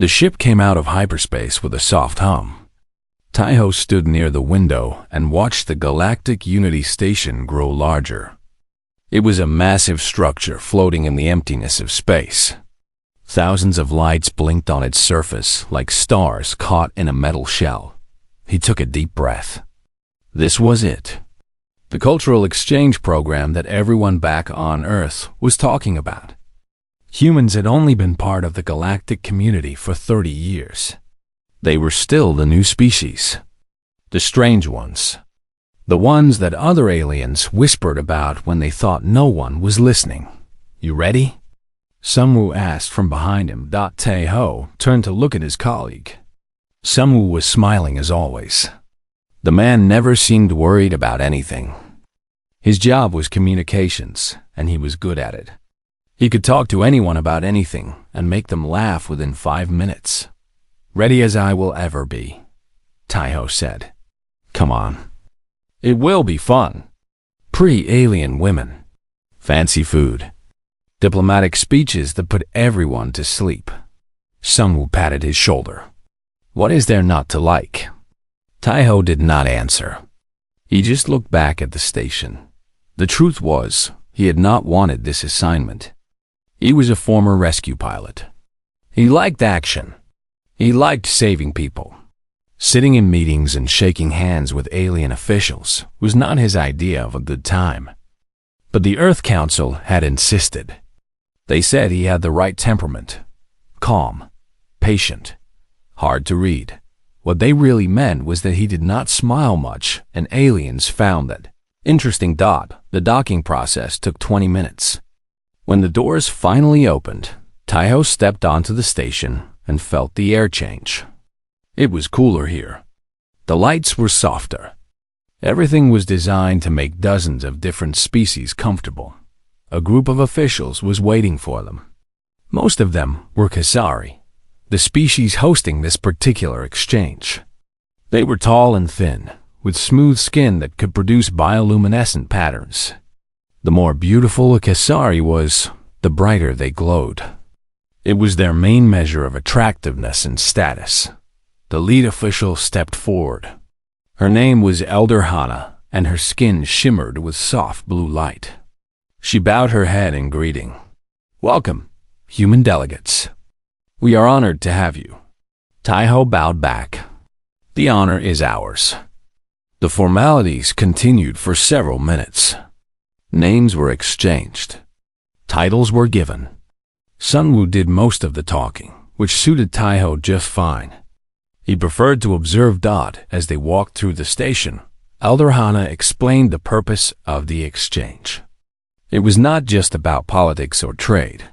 The ship came out of hyperspace with a soft hum. Taiho stood near the window and watched the Galactic Unity Station grow larger. It was a massive structure floating in the emptiness of space. Thousands of lights blinked on its surface like stars caught in a metal shell. He took a deep breath. This was it. The cultural exchange program that everyone back on Earth was talking about. Humans had only been part of the galactic community for 30 years. They were still the new species. The strange ones. The ones that other aliens whispered about when they thought no one was listening. You ready? Sunwoo asked from behind him. Taeho turned to look at his colleague. Sunwoo was smiling as always. The man never seemed worried about anything. His job was communications, and he was good at it. He could talk to anyone about anything and make them laugh within 5 minutes. Ready as I will ever be, Taiho said. Come on. It will be fun. Pre-alien women. Fancy food. Diplomatic speeches that put everyone to sleep. Sunwoo patted his shoulder. What is there not to like? Taiho did not answer. He just looked back at the station. The truth was, he had not wanted this assignment. He was a former rescue pilot. He liked action. He liked saving people. Sitting in meetings and shaking hands with alien officials was not his idea of a good time. But the Earth Council had insisted. They said he had the right temperament. Calm, patient, hard to read. What they really meant was that he did not smile much, and aliens found that. Interesting. The docking process took 20 minutes. When the doors finally opened, Taiho stepped onto the station and felt the air change. It was cooler here. The lights were softer. Everything was designed to make dozens of different species comfortable. A group of officials was waiting for them. Most of them were Kasari, the species hosting this particular exchange. They were tall and thin, with smooth skin that could produce bioluminescent patterns. The more beautiful a Kasari was, the brighter they glowed. It was their main measure of attractiveness and status. The lead official stepped forward. Her name was Elder Hana, and her skin shimmered with soft blue light. She bowed her head in greeting. Welcome, human delegates. We are honored to have you. Taiho bowed back. The honor is ours. The formalities continued for several minutes. Names were exchanged. Titles were given. Sunwoo did most of the talking, which suited Taiho just fine. He preferred to observe as they walked through the station. Elder Hana explained the purpose of the exchange. It was not just about politics or trade.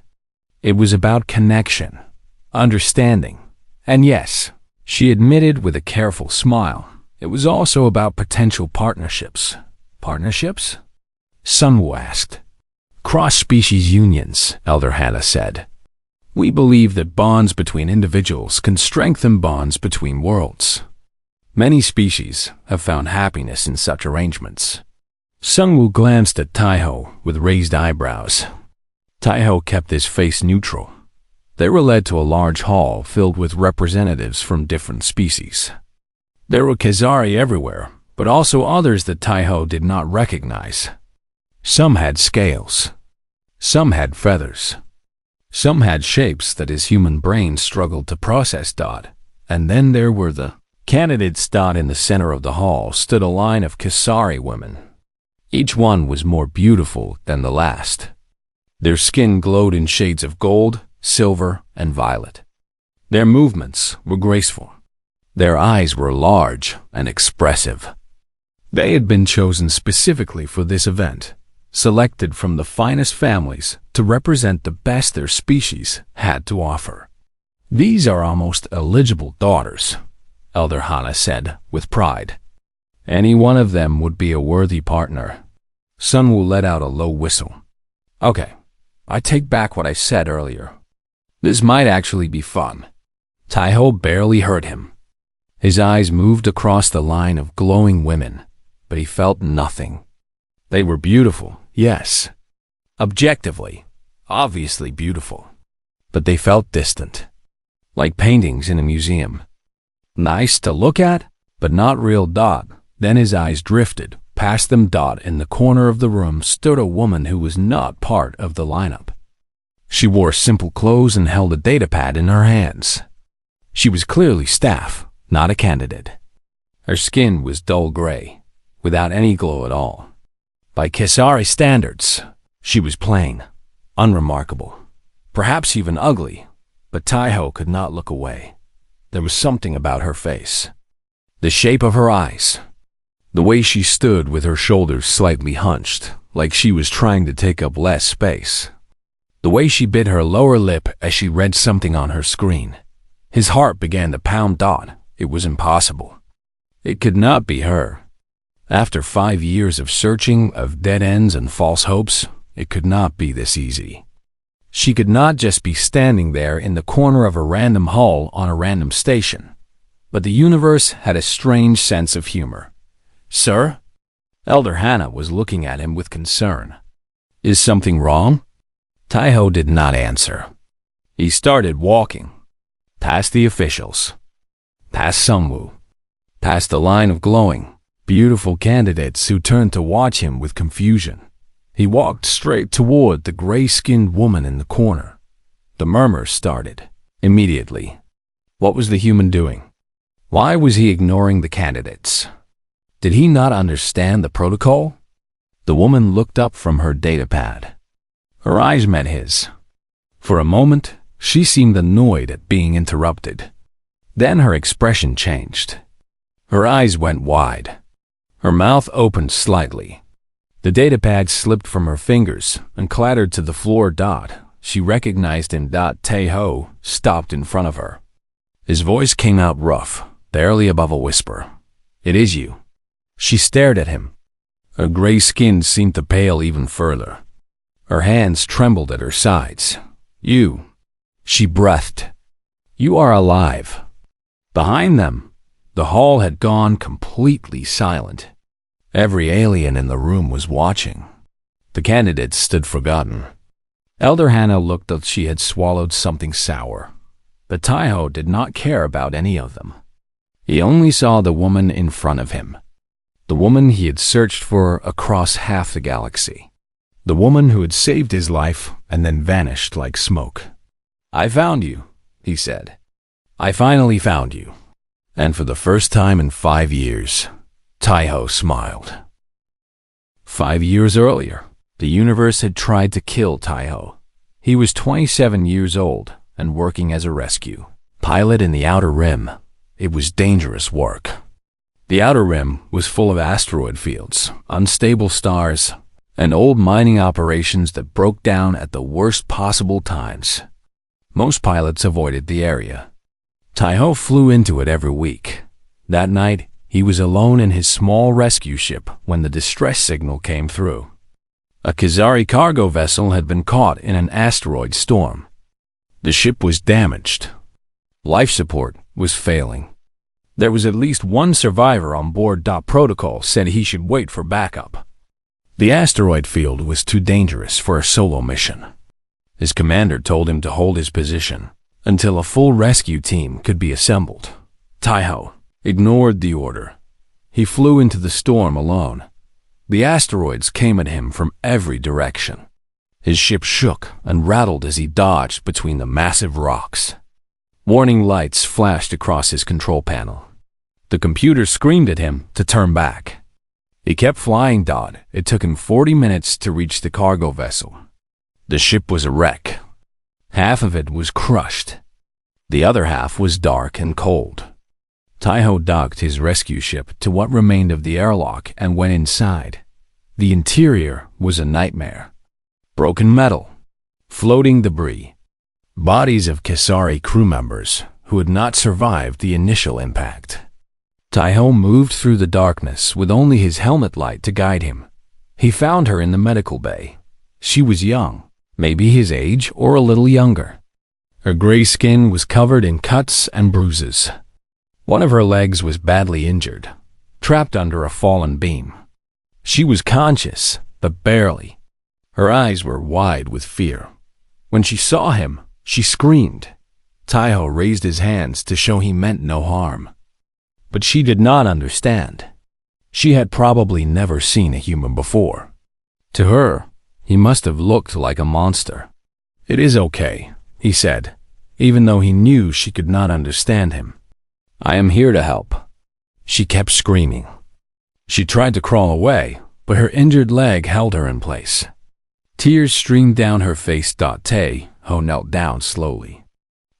It was about connection, understanding, and yes, she admitted with a careful smile, it was also about potential partnerships. Partnerships? Sunwoo asked. Cross-species unions, Elder Hana said. We believe that bonds between individuals can strengthen bonds between worlds. Many species have found happiness in such arrangements. Sunwoo glanced at Taiho with raised eyebrows. Taiho kept his face neutral. They were led to a large hall filled with representatives from different species. There were Khazari everywhere, but also others that Taiho did not recognize. Some had scales. Some had feathers. Some had shapes that his human brain struggled to process. And then there were the candidates. In the center of the hall stood a line of Kasari women. Each one was more beautiful than the last. Their skin glowed in shades of gold, silver, and violet. Their movements were graceful. Their eyes were large and expressive. They had been chosen specifically for this event, selected from the finest families to represent the best their species had to offer. These are almost eligible daughters, Elder Hana said with pride. Any one of them would be a worthy partner. Sunwoo let out a low whistle. Okay, I take back what I said earlier. This might actually be fun. Taiho barely heard him. His eyes moved across the line of glowing women, but he felt nothing. They were beautiful, yes. Objectively, obviously beautiful. But they felt distant. like paintings in a museum. Nice to look at, but not real. Then his eyes drifted past them. In the corner of the room stood a woman who was not part of the lineup. She wore simple clothes and held a datapad in her hands. She was clearly staff, not a candidate. Her skin was dull gray, without any glow at all. By Kesari standards, she was plain, unremarkable, perhaps even ugly, but Taiho could not look away. There was something about her face. The shape of her eyes. The way she stood with her shoulders slightly hunched, like she was trying to take up less space. The way she bit her lower lip as she read something on her screen. His heart began to pound. It was impossible. It could not be her. After 5 years of searching, of dead ends and false hopes, it could not be this easy. She could not just be standing there in the corner of a random hall on a random station. But the universe had a strange sense of humor. "Sir?" Elder Hannah was looking at him with concern. "Is something wrong?" Taiho did not answer. He started walking. Past the officials. Past Sungwoo. Past the line of glowing, beautiful candidates who turned to watch him with confusion. He walked straight toward the gray-skinned woman in the corner. The murmurs started. Immediately. What was the human doing? Why was he ignoring the candidates? Did he not understand the protocol? The woman looked up from her datapad. Her eyes met his. For a moment, she seemed annoyed at being interrupted. Then her expression changed. Her eyes went wide. Her mouth opened slightly. The datapad slipped from her fingers and clattered to the floor. She recognized him. Taiho stopped in front of her. His voice came out rough, barely above a whisper. "It is you." She stared at him. Her gray skin seemed to pale even further. Her hands trembled at her sides. "You," she breathed. "You are alive." Behind them, the hall had gone completely silent. Every alien in the room was watching. The candidates stood forgotten. Elder Hannah looked like she had swallowed something sour. But Taiho did not care about any of them. He only saw the woman in front of him. The woman he had searched for across half the galaxy. The woman who had saved his life and then vanished like smoke. "I found you," he said. "I finally found you." And for the first time in 5 years, Taiho smiled. 5 years earlier, the universe had tried to kill Taiho. He was 27 years old and working as a rescue pilot in the Outer Rim. It was dangerous work. The Outer Rim was full of asteroid fields, unstable stars, and old mining operations that broke down at the worst possible times. Most pilots avoided the area. Taiho flew into it every week. That night, he was alone in his small rescue ship when the distress signal came through. A Kizari cargo vessel had been caught in an asteroid storm. The ship was damaged. Life support was failing. There was at least one survivor on board. Protocol said he should wait for backup. The asteroid field was too dangerous for a solo mission. His commander told him to hold his position until a full rescue team could be assembled. Taiho ignored the order. He flew into the storm alone. The asteroids came at him from every direction. His ship shook and rattled as he dodged between the massive rocks. Warning lights flashed across his control panel. The computer screamed at him to turn back. He kept flying. It took him 40 minutes to reach the cargo vessel. The ship was a wreck. Half of it was crushed. The other half was dark and cold. Taiho docked his rescue ship to what remained of the airlock and went inside. The interior was a nightmare. Broken metal, floating debris, bodies of Kesari crew members who had not survived the initial impact. Taiho moved through the darkness with only his helmet light to guide him. He found her in the medical bay. She was young, maybe his age or a little younger. Her gray skin was covered in cuts and bruises. One of her legs was badly injured, trapped under a fallen beam. She was conscious, but barely. Her eyes were wide with fear. When she saw him, she screamed. Taiho raised his hands to show he meant no harm. But she did not understand. She had probably never seen a human before. To her, he must have looked like a monster. "It is okay," he said, even though he knew she could not understand him. "I am here to help." She kept screaming. She tried to crawl away, but her injured leg held her in place. Tears streamed down her face. Taiho knelt down slowly.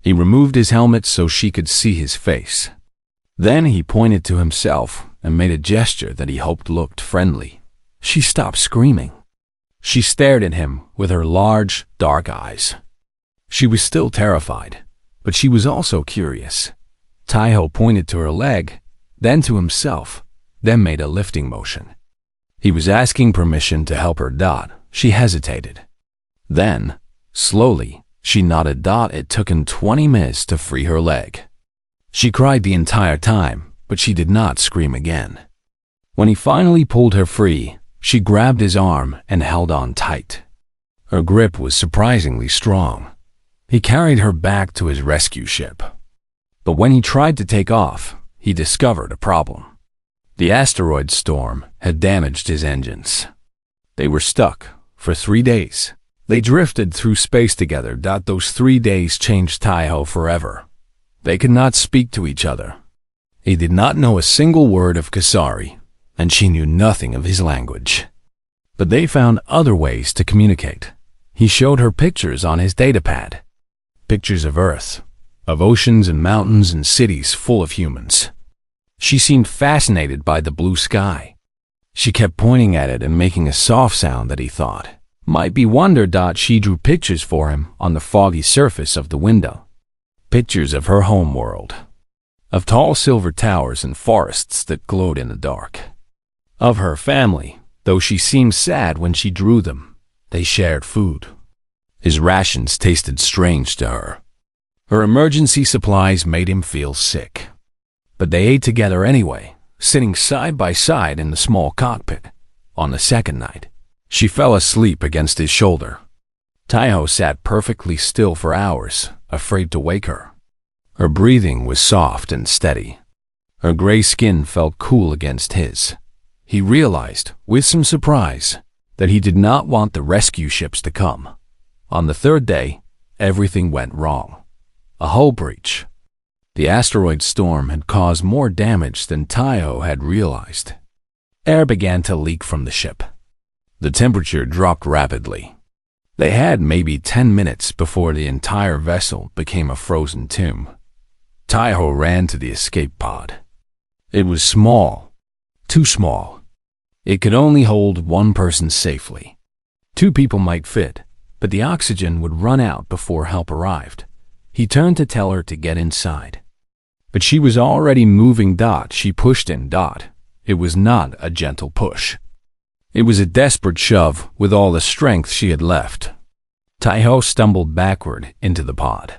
He removed his helmet so she could see his face. Then he pointed to himself and made a gesture that he hoped looked friendly. She stopped screaming. She stared at him with her large, dark eyes. She was still terrified, but she was also curious. Taiho pointed to her leg, then to himself, then made a lifting motion. He was asking permission to help her. She hesitated. Then, slowly, she nodded. It took him 20 minutes to free her leg. She cried the entire time, but she did not scream again. When he finally pulled her free, she grabbed his arm and held on tight. Her grip was surprisingly strong. He carried her back to his rescue ship. But when he tried to take off, he discovered a problem. The asteroid storm had damaged his engines. They were stuck for 3 days. They drifted through space together. Those 3 days changed Taiho forever. They could not speak to each other. He did not know a single word of Kasari, and she knew nothing of his language. But they found other ways to communicate. He showed her pictures on his datapad. Pictures of Earth, of oceans and mountains and cities full of humans. She seemed fascinated by the blue sky. She kept pointing at it and making a soft sound that he thought might be wonder. She drew pictures for him on the foggy surface of the window. Pictures of her home world, of tall silver towers and forests that glowed in the dark. Of her family, though she seemed sad when she drew them. They shared food. His rations tasted strange to her. Her emergency supplies made him feel sick. But they ate together anyway, sitting side by side in the small cockpit. On the second night, she fell asleep against his shoulder. Taiho sat perfectly still for hours, afraid to wake her. Her breathing was soft and steady. Her gray skin felt cool against his. He realized, with some surprise, that he did not want the rescue ships to come. On the third day, everything went wrong. A hull breach. The asteroid storm had caused more damage than Taiho had realized. Air began to leak from the ship. The temperature dropped rapidly. They had maybe 10 minutes before the entire vessel became a frozen tomb. Taiho ran to the escape pod. It was small, too small. It could only hold one person safely. 2 people might fit, but the oxygen would run out before help arrived. He turned to tell her to get inside. But she was already moving. She pushed in. It was not a gentle push. It was a desperate shove with all the strength she had left. Taiho stumbled backward into the pod.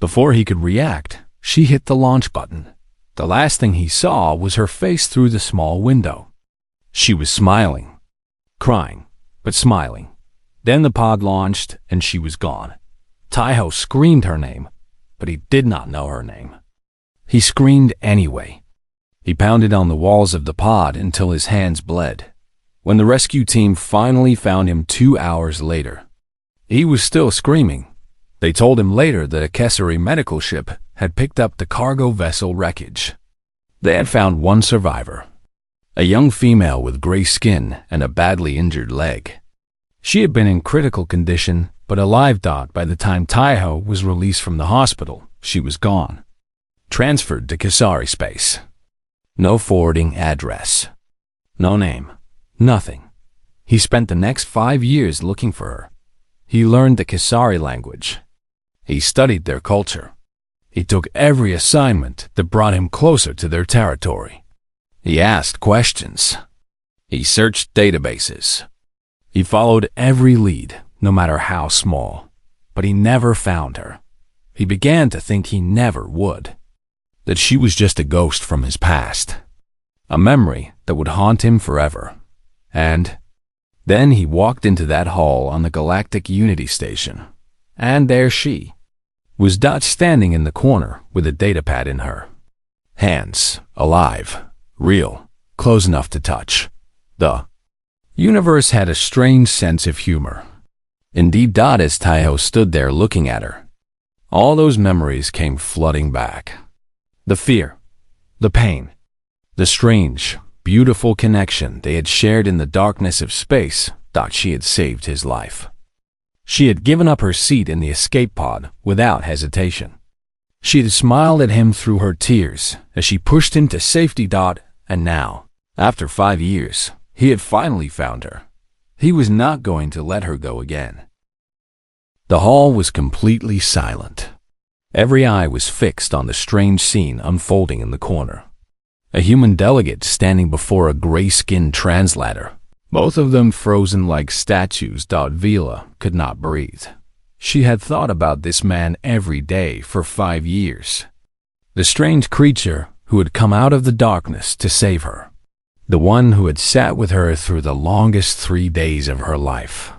Before he could react, she hit the launch button. The last thing he saw was her face through the small window. She was smiling. Crying, but smiling. Then the pod launched and she was gone. Taiho screamed her name, but he did not know her name. He screamed anyway. He pounded on the walls of the pod until his hands bled. When the rescue team finally found him 2 hours later, he was still screaming. They told him later that a Kesari medical ship had picked up the cargo vessel wreckage. They had found one survivor, a young female with gray skin and a badly injured leg. She had been in critical condition, but alive. By the time Taiho was released from the hospital, she was gone. Transferred to Kesari space. No forwarding address. No name. Nothing. He spent the next 5 years looking for her. He learned the Kesari language. He studied their culture. He took every assignment that brought him closer to their territory. He asked questions. He searched databases. He followed every lead, no matter how small. But he never found her. He began to think he never would. That she was just a ghost from his past. A memory that would haunt him forever. And then he walked into that hall on the Galactic Unity Station. And there she was Dot standing in the corner with a datapad in her hands, alive, real, close enough to touch. The universe had a strange sense of humor. Indeed, Dot, as Taiho stood there looking at her, all those memories came flooding back. The fear, the pain, the strange, beautiful connection they had shared in the darkness of space. Dot, she had saved his life. She had given up her seat in the escape pod without hesitation. She had smiled at him through her tears as she pushed him to safety. Dot, and now, after 5 years, he had finally found her. He was not going to let her go again. The hall was completely silent. Every eye was fixed on the strange scene unfolding in the corner. A human delegate standing before a gray-skinned translator, both of them frozen like statues. Vila could not breathe. She had thought about this man every day for 5 years. The strange creature who had come out of the darkness to save her. The one who had sat with her through the longest 3 days of her life.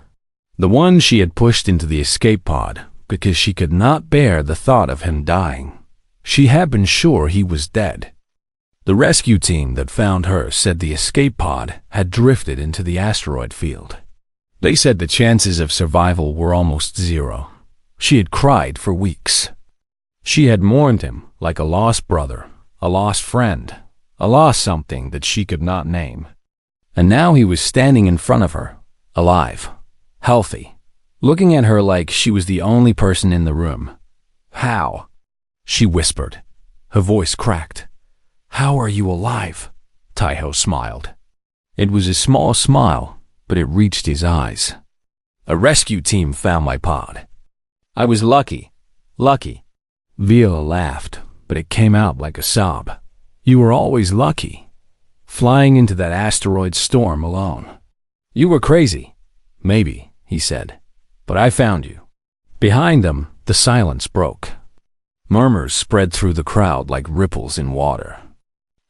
The one she had pushed into the escape pod because she could not bear the thought of him dying. She had been sure he was dead. The rescue team that found her said the escape pod had drifted into the asteroid field. They said the chances of survival were almost zero. She had cried for weeks. She had mourned him like a lost brother, a lost friend, a lost something that she could not name. And now he was standing in front of her, alive, healthy, looking at her like she was the only person in the room. "How?" she whispered. Her voice cracked. "How are you alive?" Taiho smiled. It was a small smile, but it reached his eyes. "A rescue team found my pod. I was lucky. Vila laughed, but it came out like a sob. "You were always lucky. Flying into that asteroid storm alone. You were crazy, maybe," he said, "but I found you." Behind them, the silence broke. Murmurs spread through the crowd like ripples in water.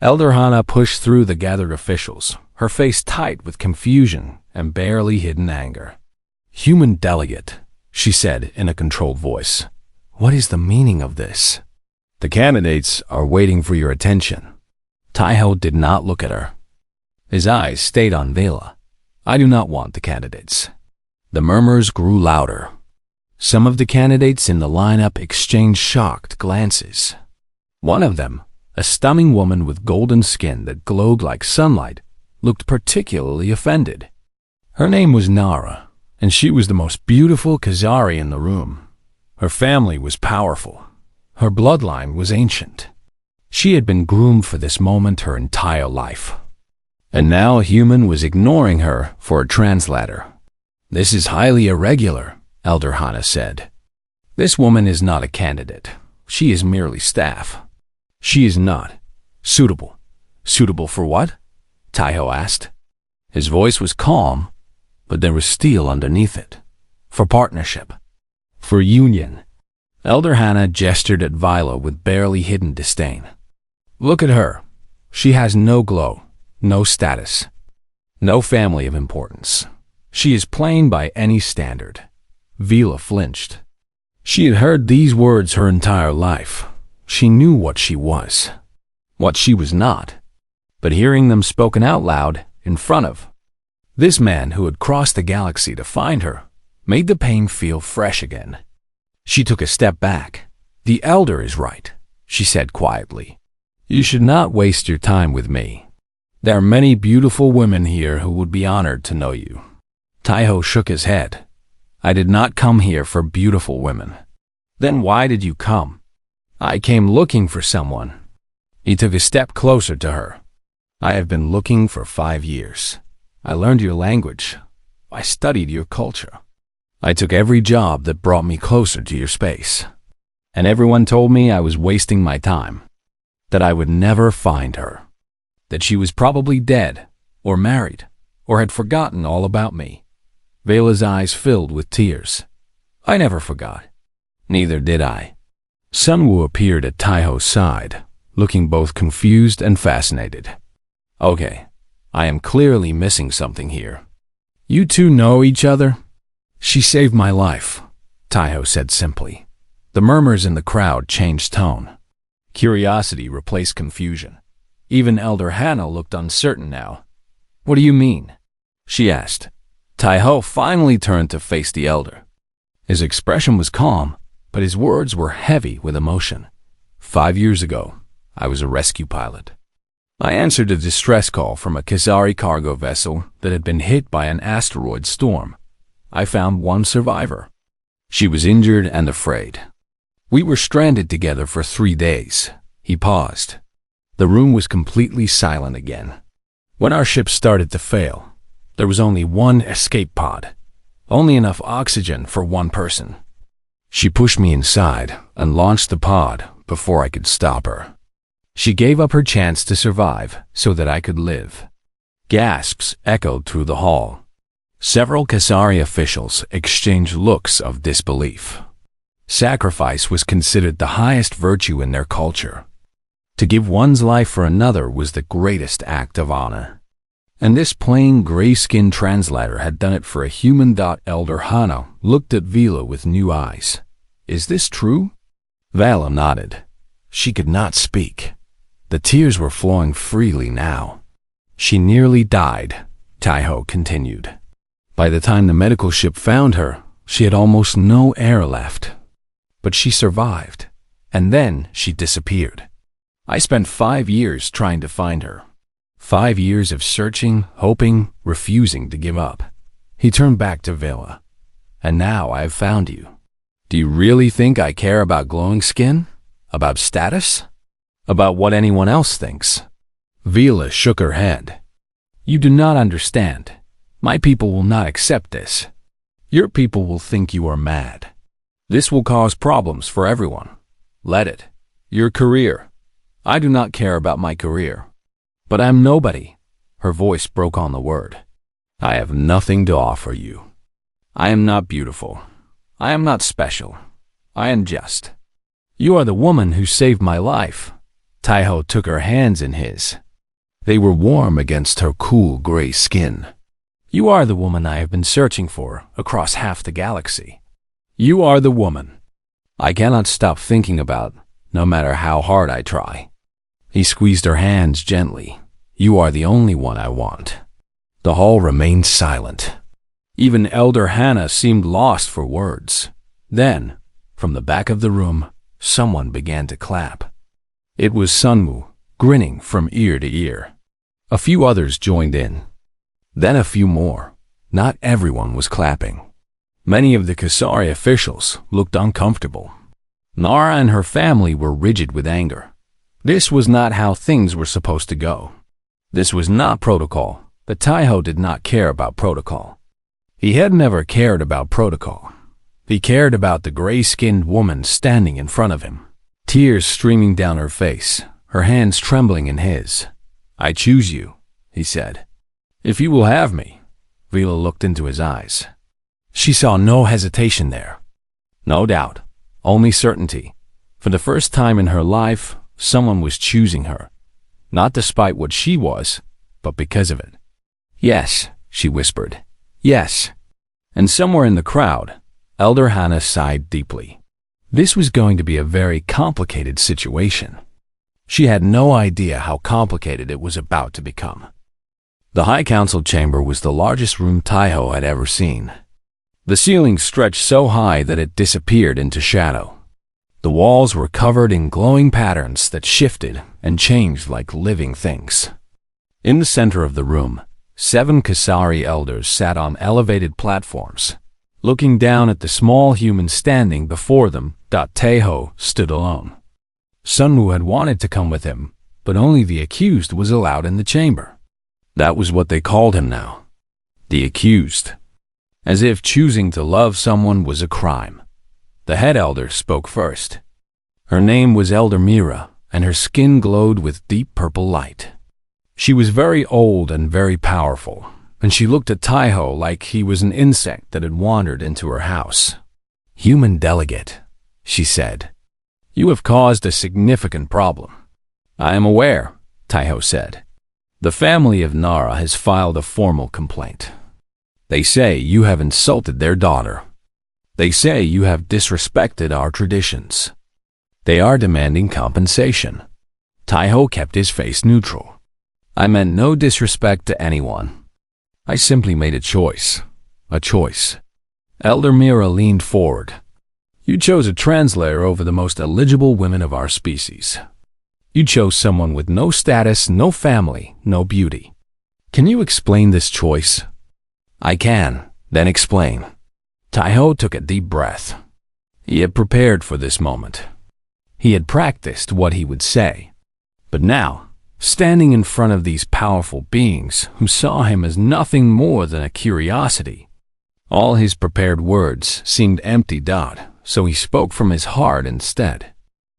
Elder Hana pushed through the gathered officials, her face tight with confusion and barely hidden anger. "Human delegate," she said in a controlled voice. "What is the meaning of this?" "The candidates are waiting for your attention." Taiho did not look at her. His eyes stayed on Vila. "I do not want the candidates." The murmurs grew louder. Some of the candidates in the lineup exchanged shocked glances. One of them, a stunning woman with golden skin that glowed like sunlight, looked particularly offended. Her name was Nara, and she was the most beautiful Khazari in the room. Her family was powerful. Her bloodline was ancient. She had been groomed for this moment her entire life. And now a human was ignoring her for a translator. "This is highly irregular," Elder Hana said. "This woman is not a candidate. She is merely staff. She is not suitable." "Suitable for what?" Taiho asked. His voice was calm, but there was steel underneath it. "For partnership. For union." Elder Hana gestured at Vila with barely hidden disdain. "Look at her. She has no glow, no status, no family of importance. She is plain by any standard." Vila flinched. She had heard these words her entire life. She knew what she was, what she was not. But hearing them spoken out loud in front of this man who had crossed the galaxy to find her made the pain feel fresh again. She took a step back. "The elder is right," she said quietly. "You should not waste your time with me. There are many beautiful women here who would be honored to know you." Taiho shook his head. "I did not come here for beautiful women." "Then why did you come?" "I came looking for someone." He took a step closer to her. "I have been looking for 5 years. I learned your language. I studied your culture. I took every job that brought me closer to your space. And everyone told me I was wasting my time, that I would never find her, that she was probably dead, or married, or had forgotten all about me." Vela's eyes filled with tears. "I never forgot." "Neither did I." Sunwoo appeared at Taiho's side, looking both confused and fascinated. "Okay, I am clearly missing something here. You two know each other?" "She saved my life," Taiho said simply. The murmurs in the crowd changed tone. Curiosity replaced confusion. Even Elder Hannah looked uncertain now. "What do you mean?" she asked. Tai-ho finally turned to face the elder. His expression was calm, but his words were heavy with emotion. 5 years ago, I was a rescue pilot. I answered a distress call from a Khazari cargo vessel that had been hit by an asteroid storm. I found one survivor. She was injured and afraid. We were stranded together for 3 days. He paused. The room was completely silent again. When our ship started to fail, there was only one escape pod, only enough oxygen for one person. She pushed me inside and launched the pod before I could stop her. She gave up her chance to survive so that I could live. Gasps echoed through the hall. Several Khazari officials exchanged looks of disbelief. Sacrifice was considered the highest virtue in their culture. To give one's life for another was the greatest act of honor. And this plain gray-skinned translator had done it for a human. Elder Hannah looked at Vila with new eyes. "Is this true?" Vala nodded. She could not speak. The tears were flowing freely now. "She nearly died," Tai-ho continued. "By the time the medical ship found her, she had almost no air left. But she survived, and then she disappeared. I spent 5 years trying to find her. 5 years of searching, hoping, refusing to give up." He turned back to Vela. "And now I have found you. Do you really think I care about glowing skin? About status? About what anyone else thinks?" Vila shook her head. "You do not understand. My people will not accept this. Your people will think you are mad. This will cause problems for everyone. Let it. Your career. I do not care about my career. But I am nobody." Her voice broke on the word. "I have nothing to offer you. I am not beautiful. I am not special. I am just. You are the woman who saved my life." Tai-ho took her hands in his. They were warm against her cool gray skin. "You are the woman I have been searching for across half the galaxy. You are the woman I cannot stop thinking about, no matter how hard I try." He squeezed her hands gently. "You are the only one I want." The hall remained silent. Even Elder Hannah seemed lost for words. Then, from the back of the room, someone began to clap. It was Sunwoo, grinning from ear to ear. A few others joined in. Then a few more. Not everyone was clapping. Many of the Khazari officials looked uncomfortable. Nara and her family were rigid with anger. This was not how things were supposed to go. This was not protocol, but Tai-ho did not care about protocol. He had never cared about protocol. He cared about the gray-skinned woman standing in front of him, tears streaming down her face, her hands trembling in his. "I choose you," he said. "If you will have me." Vila looked into his eyes. She saw no hesitation there. No doubt, only certainty. For the first time in her life, someone was choosing her, not despite what she was, but because of it. "Yes," she whispered. "Yes." And somewhere in the crowd, Elder Hannah sighed deeply. This was going to be a very complicated situation. She had no idea how complicated it was about to become. The High Council chamber was the largest room Tai-ho had ever seen. The ceiling stretched so high that it disappeared into shadow. The walls were covered in glowing patterns that shifted and changed like living things. In the center of the room, 7 Khazari elders sat on elevated platforms, looking down at the small human standing before them. Tai-ho stood alone. Sunwoo had wanted to come with him, but only the accused was allowed in the chamber. That was what they called him now. The accused. As if choosing to love someone was a crime. The head elder spoke first. Her name was Elder Mira, and her skin glowed with deep purple light. She was very old and very powerful, and she looked at Tai-ho like he was an insect that had wandered into her house. "Human delegate," she said. "You have caused a significant problem." "I am aware," Tai-ho said. "The family of Nara has filed a formal complaint. They say you have insulted their daughter." They say you have disrespected our traditions. They are demanding compensation. Taiho kept his face neutral. I meant no disrespect to anyone. I simply made a choice. A choice. Elder Mira leaned forward. You chose a translator over the most eligible women of our species. You chose someone with no status, no family, no beauty. Can you explain this choice? I can, then explain. Taiho took a deep breath. He had prepared for this moment. He had practiced what he would say. But now, standing in front of these powerful beings who saw him as nothing more than a curiosity, all his prepared words seemed empty. So he spoke from his heart instead.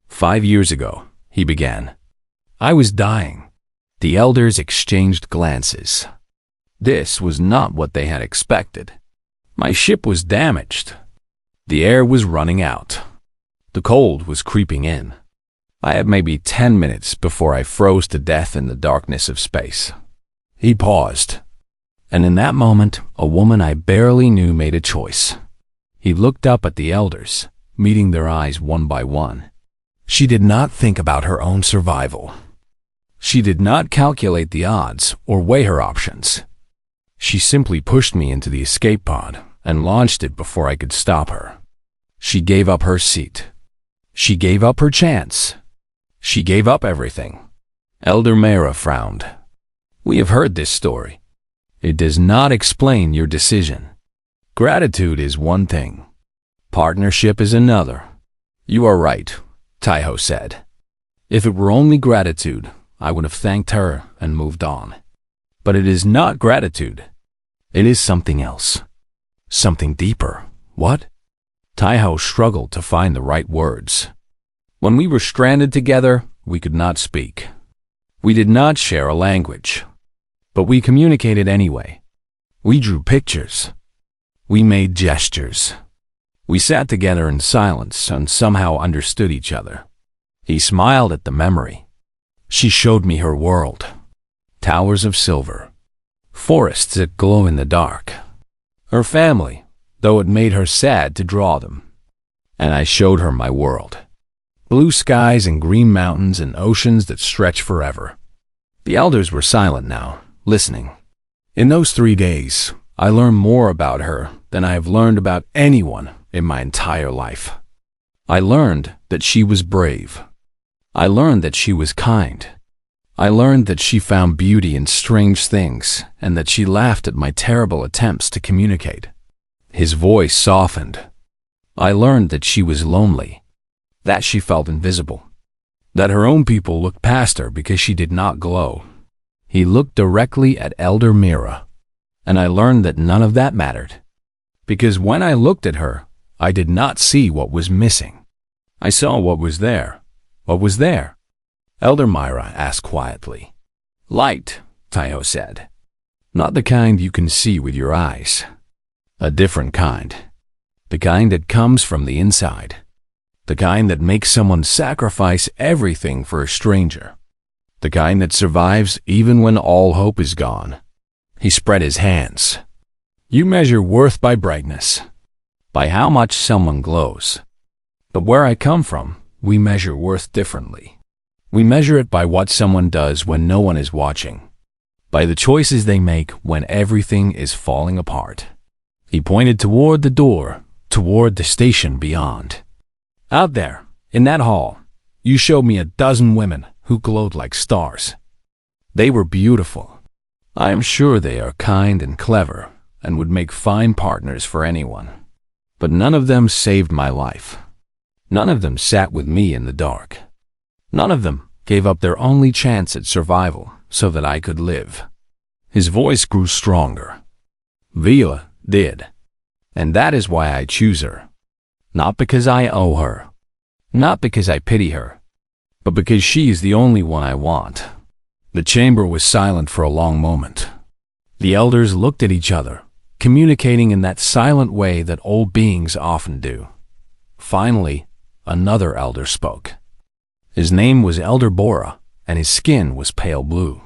5 years ago, he began. I was dying. The elders exchanged glances. This was not what they had expected. My ship was damaged. The air was running out. The cold was creeping in. I had maybe 10 minutes before I froze to death in the darkness of space. He paused. And in that moment, a woman I barely knew made a choice. He looked up at the elders, meeting their eyes one by one. She did not think about her own survival. She did not calculate the odds or weigh her options. She simply pushed me into the escape pod and launched it before I could stop her. She gave up her seat. She gave up her chance. She gave up everything. Elder Mera frowned. We have heard this story. It does not explain your decision. Gratitude is one thing. Partnership is another. You are right, Taiho said. If it were only gratitude, I would have thanked her and moved on. But it is not gratitude. It is something else. Something deeper. What? Taiho struggled to find the right words. When we were stranded together, we could not speak. We did not share a language. But we communicated anyway. We drew pictures. We made gestures. We sat together in silence and somehow understood each other. He smiled at the memory. She showed me her world. Towers of silver. Forests that glow in the dark. Her family, though it made her sad to draw them. And I showed her my world. Blue skies and green mountains and oceans that stretch forever. The elders were silent now, listening. In those 3 days, I learned more about her than I have learned about anyone in my entire life. I learned that she was brave. I learned that she was kind. I learned that she found beauty in strange things and that she laughed at my terrible attempts to communicate. His voice softened. I learned that she was lonely, that she felt invisible, that her own people looked past her because she did not glow. He looked directly at Elder Mira, and I learned that none of that mattered. Because when I looked at her, I did not see what was missing. I saw what was there. What was there? Elder Myra asked quietly. Light, Taiho said. Not the kind you can see with your eyes. A different kind. The kind that comes from the inside. The kind that makes someone sacrifice everything for a stranger. The kind that survives even when all hope is gone. He spread his hands. You measure worth by brightness, by how much someone glows. But where I come from, we measure worth differently. We measure it by what someone does when no one is watching, by the choices they make when everything is falling apart. He pointed toward the door, toward the station beyond. Out there, in that hall, you showed me a dozen women who glowed like stars. They were beautiful. I am sure they are kind and clever and would make fine partners for anyone. But none of them saved my life. None of them sat with me in the dark. None of them gave up their only chance at survival so that I could live. His voice grew stronger. Vila did. And that is why I choose her. Not because I owe her. Not because I pity her. But because she is the only one I want. The chamber was silent for a long moment. The elders looked at each other, communicating in that silent way that old beings often do. Finally, another elder spoke. His name was Elder Bora, and his skin was pale blue.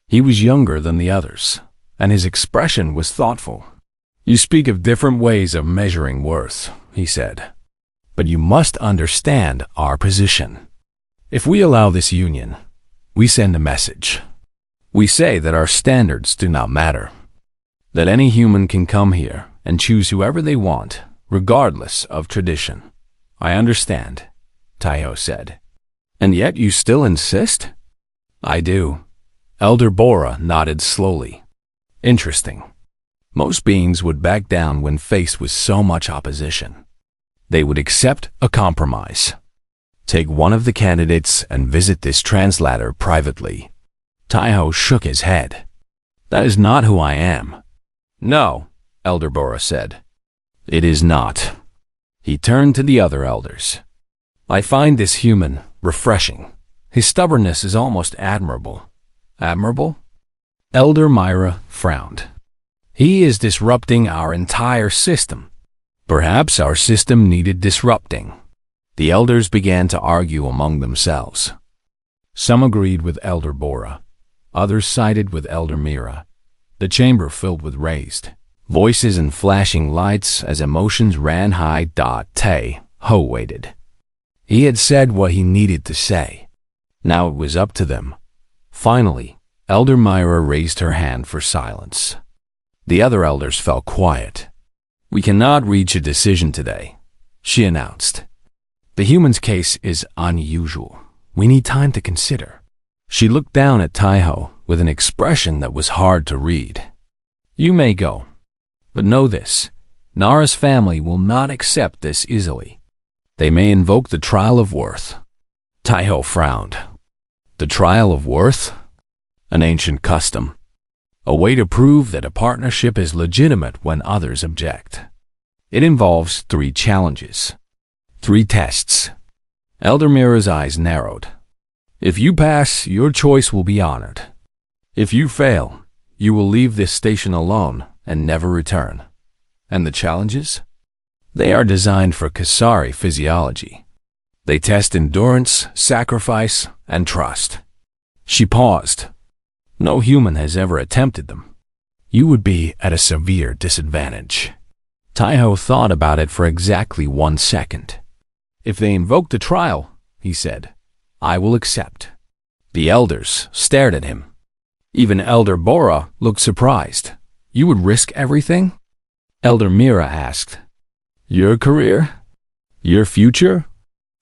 He was younger than the others, and his expression was thoughtful. You speak of different ways of measuring worth, he said. But you must understand our position. If we allow this union, we send a message. We say that our standards do not matter, that any human can come here and choose whoever they want, regardless of tradition. I understand, Taiho said. And yet you still insist? I do. Elder Bora nodded slowly. Interesting. Most beings would back down when faced with so much opposition. They would accept a compromise. Take one of the candidates and visit this translator privately. Taiho shook his head. That is not who I am. No, Elder Bora said. It is not. He turned to the other elders. I find this human refreshing. His stubbornness is almost admirable. Admirable? Elder Myra frowned. He is disrupting our entire system. Perhaps our system needed disrupting. The elders began to argue among themselves. Some agreed with Elder Bora. Others sided with Elder Myra. The chamber filled with raised voices and flashing lights as emotions ran high. Ho waited. He had said what he needed to say. Now it was up to them. Finally, Elder Myra raised her hand for silence. The other elders fell quiet. We cannot reach a decision today, she announced. The human's case is unusual. We need time to consider. She looked down at Taiho with an expression that was hard to read. You may go, but know this. Nara's family will not accept this easily. They may invoke the trial of worth. Taiho frowned. The trial of worth? An ancient custom. A way to prove that a partnership is legitimate when others object. It involves 3 challenges. 3 tests. Elder Mira's eyes narrowed. If you pass, your choice will be honored. If you fail, you will leave this station alone and never return. And the challenges? They are designed for Kasari physiology. They test endurance, sacrifice, and trust. She paused. No human has ever attempted them. You would be at a severe disadvantage. Taiho thought about it for exactly 1 second. If they invoke the trial, he said, I will accept. The elders stared at him. Even Elder Bora looked surprised. You would risk everything? Elder Mira asked. Your career? Your future?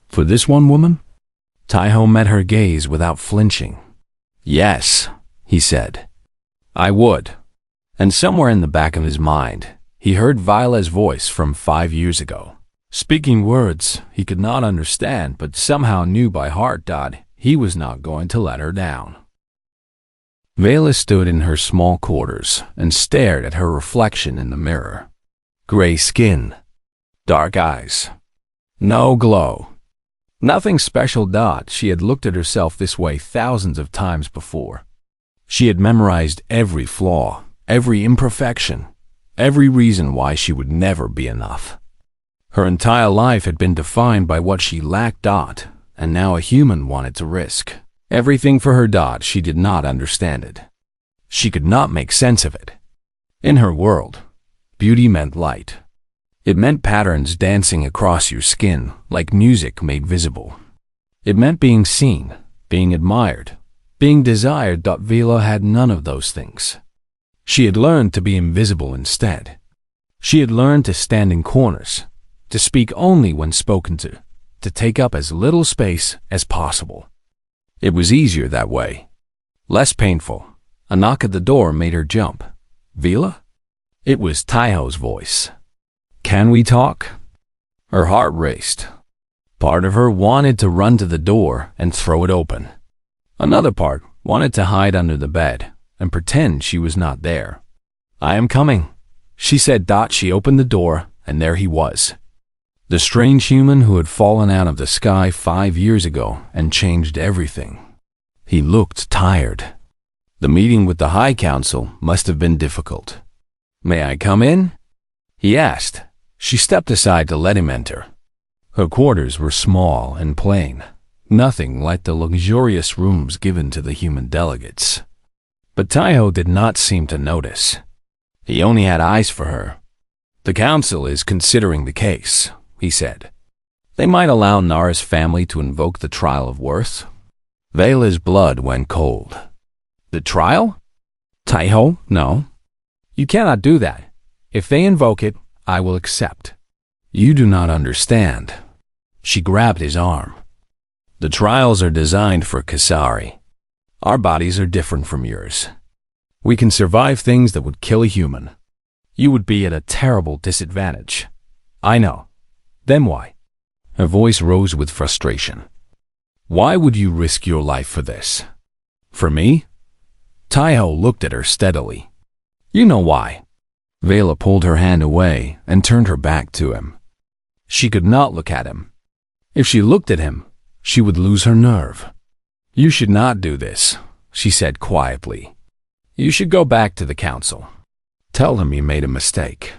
For this one woman? Taiho met her gaze without flinching. Yes, he said. I would. And somewhere in the back of his mind, he heard Viola's voice from 5 years ago. Speaking words he could not understand but somehow knew by heart that he was not going to let her down. Vela stood in her small quarters and stared at her reflection in the mirror. Gray skin. Dark eyes. No glow. Nothing special. She had looked at herself this way thousands of times before. She had memorized every flaw, every imperfection, every reason why she would never be enough. Her entire life had been defined by what she lacked. And now a human wanted to risk everything for her. She did not understand it. She could not make sense of it. In her world, beauty meant light. It meant patterns dancing across your skin like music made visible. It meant being seen, being admired, being desired. Vela had none of those things. She had learned to be invisible instead. She had learned to stand in corners, to speak only when spoken to take up as little space as possible. It was easier that way. Less painful. A knock at the door made her jump. Vela? It was Taiho's voice. Can we talk? Her heart raced. Part of her wanted to run to the door and throw it open. Another part wanted to hide under the bed and pretend she was not there. I am coming, she said. She opened the door, and there he was. The strange human who had fallen out of the sky 5 years ago and changed everything. He looked tired. The meeting with the High Council must have been difficult. May I come in? He asked. She stepped aside to let him enter. Her quarters were small and plain, nothing like the luxurious rooms given to the human delegates. But Taiho did not seem to notice. He only had eyes for her, The council is considering the case, he said. They might allow Nara's family to invoke the trial of worth. Vela's blood went cold. The trial? Taiho, no. You cannot do that. If they invoke it, I will accept. You do not understand. She grabbed his arm. The trials are designed for Kasari. Our bodies are different from yours. We can survive things that would kill a human. You would be at a terrible disadvantage. I know. Then why? Her voice rose with frustration. Why would you risk your life for this? For me? Taiho looked at her steadily. You know why. Vela pulled her hand away and turned her back to him. She could not look at him. If she looked at him, she would lose her nerve. You should not do this, she said quietly. You should go back to the council. Tell them you made a mistake.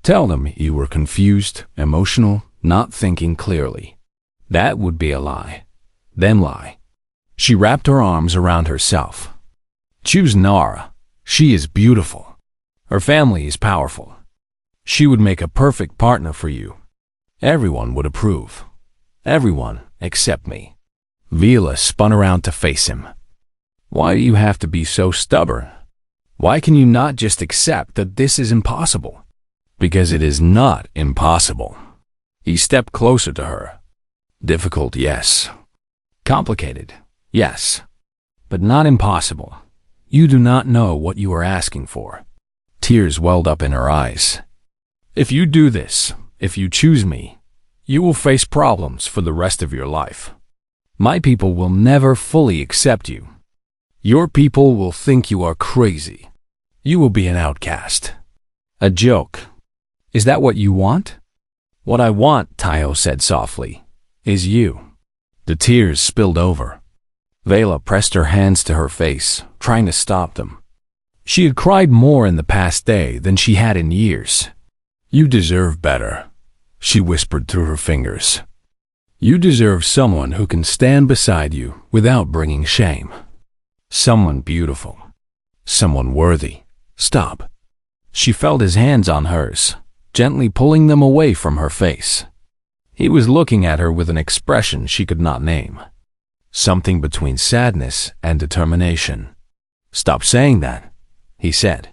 Tell them you were confused, emotional, not thinking clearly. That would be a lie. Then lie. She wrapped her arms around herself. Choose Nara. She is beautiful. Her family is powerful. She would make a perfect partner for you. Everyone would approve. Everyone except me. Vela spun around to face him. Why do you have to be so stubborn? Why can you not just accept that this is impossible? Because it is not impossible. He stepped closer to her. Difficult, yes. Complicated, yes. But not impossible. You do not know what you are asking for. Tears welled up in her eyes. If you do this, if you choose me, you will face problems for the rest of your life. My people will never fully accept you. Your people will think you are crazy. You will be an outcast. A joke. Is that what you want? What I want, Taiho said softly, is you. The tears spilled over. Vela pressed her hands to her face, trying to stop them. She had cried more in the past day than she had in years. You deserve better, she whispered through her fingers. You deserve someone who can stand beside you without bringing shame. Someone beautiful. Someone worthy. Stop. She felt his hands on hers, gently pulling them away from her face. He was looking at her with an expression she could not name. Something between sadness and determination. Stop saying that, he said.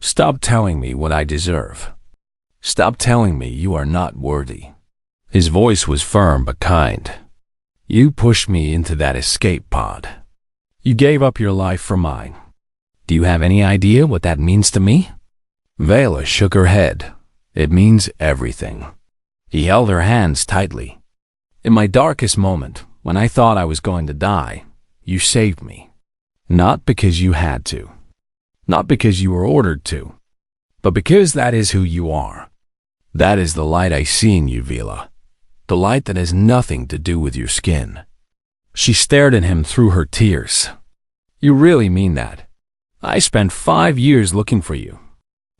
Stop telling me what I deserve. Stop telling me you are not worthy. His voice was firm but kind. You pushed me into that escape pod. You gave up your life for mine. Do you have any idea what that means to me? Vela shook her head. It means everything. He held her hands tightly. In my darkest moment, when I thought I was going to die, you saved me. Not because you had to. Not because you were ordered to. But because that is who you are. That is the light I see in you, Vela. The light that has nothing to do with your skin. She stared at him through her tears. You really mean that? I spent 5 years looking for you.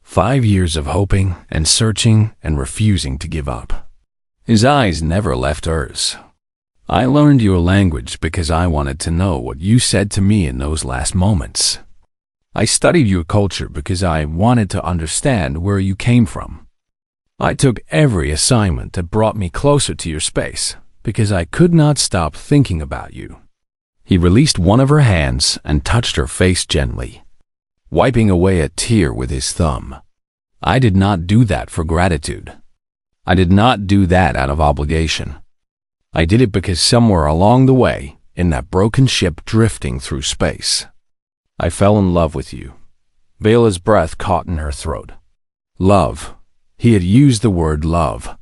5 years of hoping and searching and refusing to give up. His eyes never left hers. I learned your language because I wanted to know what you said to me in those last moments. I studied your culture because I wanted to understand where you came from. I took every assignment that brought me closer to your space because I could not stop thinking about you. He released one of her hands and touched her face gently, wiping away a tear with his thumb. I did not do that for gratitude. I did not do that out of obligation. I did it because somewhere along the way, in that broken ship drifting through space, I fell in love with you. Vela's breath caught in her throat. Love. He had used the word love.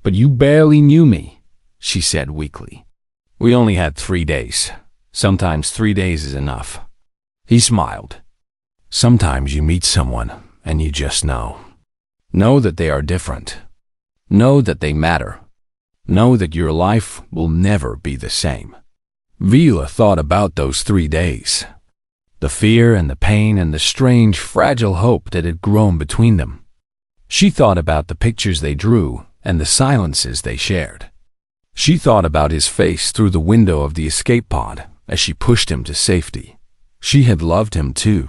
But you barely knew me, she said weakly. We only had 3 days. Sometimes 3 days is enough. He smiled. Sometimes you meet someone and you just know. Know that they are different. Know that they matter. Know that your life will never be the same. Vela thought about those 3 days. The fear and the pain and the strange, fragile hope that had grown between them. She thought about the pictures they drew and the silences they shared. She thought about his face through the window of the escape pod as she pushed him to safety. She had loved him too.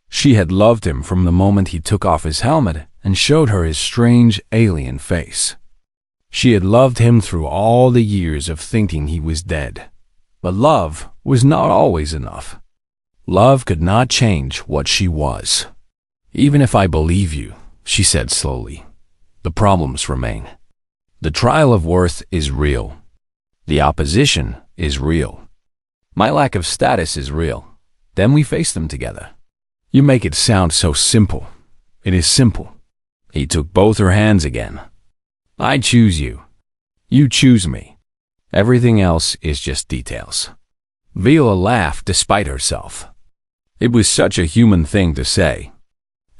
She had loved him from the moment he took off his helmet and showed her his strange alien face. She had loved him through all the years of thinking he was dead. But love was not always enough. Love could not change what she was. "Even if I believe you," she said slowly, "the problems remain. The trial of worth is real. The opposition is real. My lack of status is real. Then we face them together." "You make it sound so simple." "It is simple." He took both her hands again. "I choose you. You choose me. Everything else is just details." Vila laughed despite herself. It was such a human thing to say.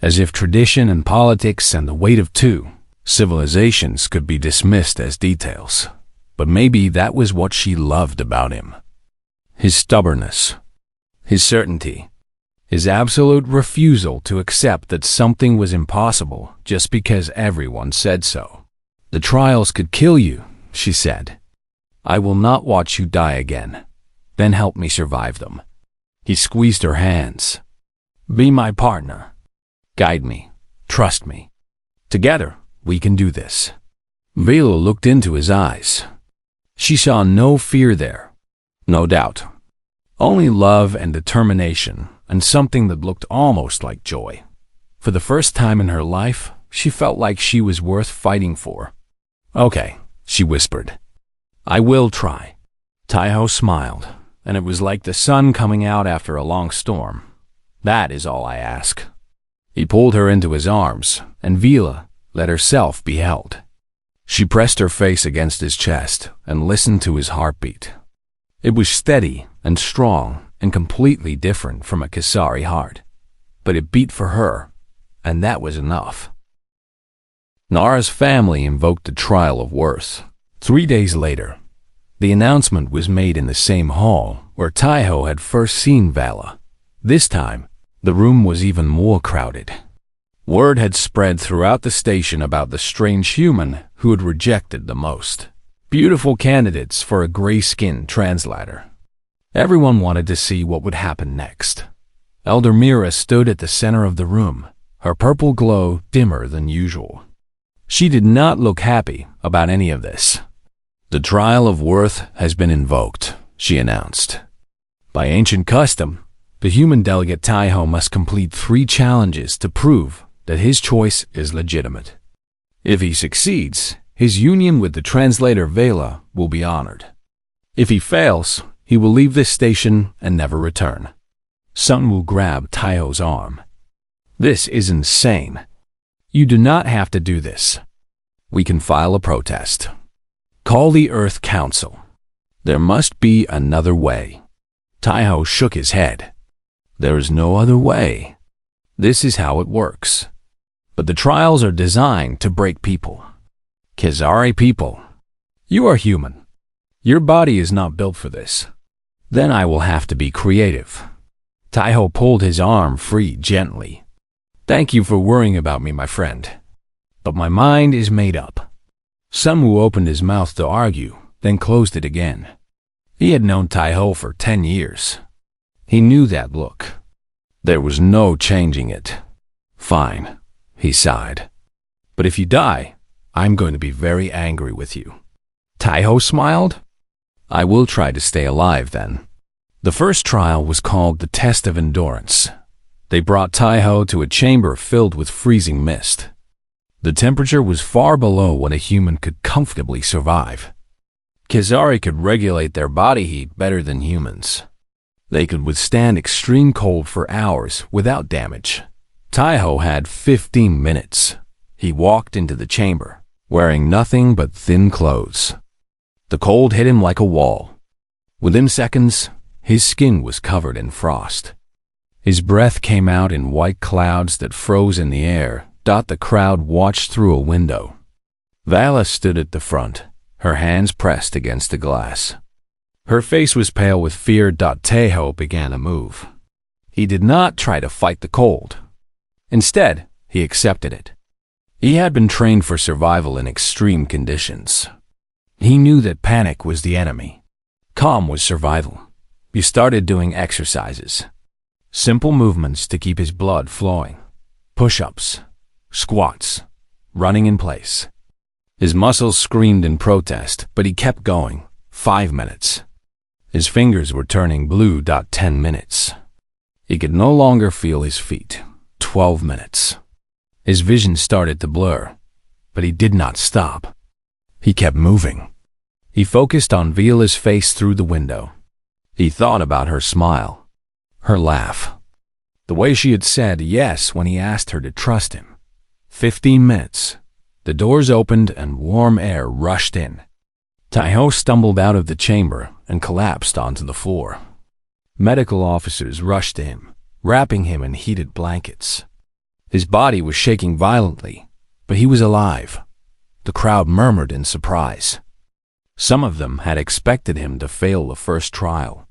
As if tradition and politics and the weight of two civilizations could be dismissed as details. But maybe that was what she loved about him. His stubbornness, his certainty, his absolute refusal to accept that something was impossible just because everyone said so. "The trials could kill you," she said. "I will not watch you die again. Then help me survive them." He squeezed her hands. "Be my partner. Guide me. Trust me. Together, we can do this." Vila looked into his eyes. She saw no fear there, no doubt. Only love and determination, and something that looked almost like joy. For the first time in her life, she felt like she was worth fighting for. "Okay," she whispered. "I will try." Taiho smiled, and it was like the sun coming out after a long storm. "That is all I ask." He pulled her into his arms, and Vila let herself be held. She pressed her face against his chest and listened to his heartbeat. It was steady and strong and completely different from a Kasari heart, but it beat for her, and that was enough. Nara's family invoked the trial of worth. 3 days later, the announcement was made in the same hall where Taiho had first seen Vala. This time, the room was even more crowded. Word had spread throughout the station about the strange human who had rejected the most beautiful candidates for a gray-skinned translator. Everyone wanted to see what would happen next. Elder Mira stood at the center of the room, her purple glow dimmer than usual. She did not look happy about any of this. "The trial of worth has been invoked," she announced. By ancient custom, the human delegate Taiho must complete 3 challenges to prove that his choice is legitimate. If he succeeds, his union with the translator Vela will be honored. If he fails, he will leave this station and never return. Sun will grab Taiho's arm. "This is insane. You do not have to do this. We can file a protest. Call the Earth Council. There must be another way." Taiho shook his head. "There is no other way. This is how it works. But the trials are designed to break people. Kizari people. You are human. Your body is not built for this. Then I will have to be creative." Taiho pulled his arm free gently. "Thank you for worrying about me, my friend. But my mind is made up." Sunwoo opened his mouth to argue, then closed it again. He had known Taiho for 10 years. He knew that look. There was no changing it. "Fine," he sighed. "But if you die, I'm going to be very angry with you." Taiho smiled. "I will try to stay alive then." The first trial was called the Test of Endurance. They brought Taiho to a chamber filled with freezing mist. The temperature was far below what a human could comfortably survive. Kizari could regulate their body heat better than humans. They could withstand extreme cold for hours without damage. Taiho had 15 minutes. He walked into the chamber, wearing nothing but thin clothes. The cold hit him like a wall. Within seconds, his skin was covered in frost. His breath came out in white clouds that froze in the air. The crowd watched through a window. Vala stood at the front, her hands pressed against the glass. Her face was pale with fear. Taiho began to move. He did not try to fight the cold. Instead, he accepted it. He had been trained for survival in extreme conditions. He knew that panic was the enemy. Calm was survival. He started doing exercises. Simple movements to keep his blood flowing. Push-ups, squats, running in place. His muscles screamed in protest, but he kept going. 5 minutes. His fingers were turning blue. 10 minutes. He could no longer feel his feet. 12 minutes. His vision started to blur, but he did not stop. He kept moving. He focused on Vila's face through the window. He thought about her smile, her laugh, the way she had said yes when he asked her to trust him. 15 minutes. The doors opened and warm air rushed in. Taiho stumbled out of the chamber and collapsed onto the floor. Medical officers rushed to him, wrapping him in heated blankets. His body was shaking violently, but he was alive. The crowd murmured in surprise. Some of them had expected him to fail the first trial.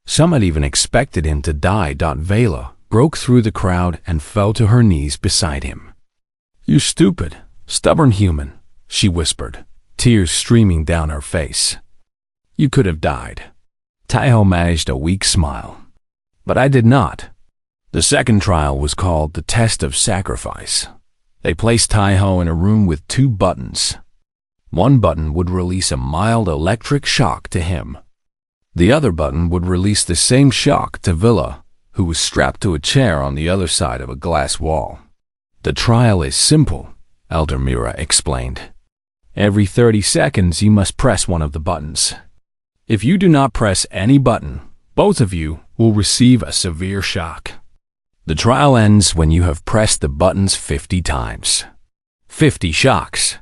Some had even expected him to die. Vela broke through the crowd and fell to her knees beside him. "You stupid, stubborn human," she whispered, tears streaming down her face. "You could have died." Taiho managed a weak smile. "But I did not." The second trial was called the Test of Sacrifice. They placed Taiho in a room with 2 buttons. One button would release a mild electric shock to him. The other button would release the same shock to Vila, who was strapped to a chair on the other side of a glass wall. "The trial is simple," Elder Mira explained. "Every 30 seconds you must press one of the buttons. If you do not press any button, both of you will receive a severe shock. The trial ends when you have pressed the buttons 50 times. 50 shocks."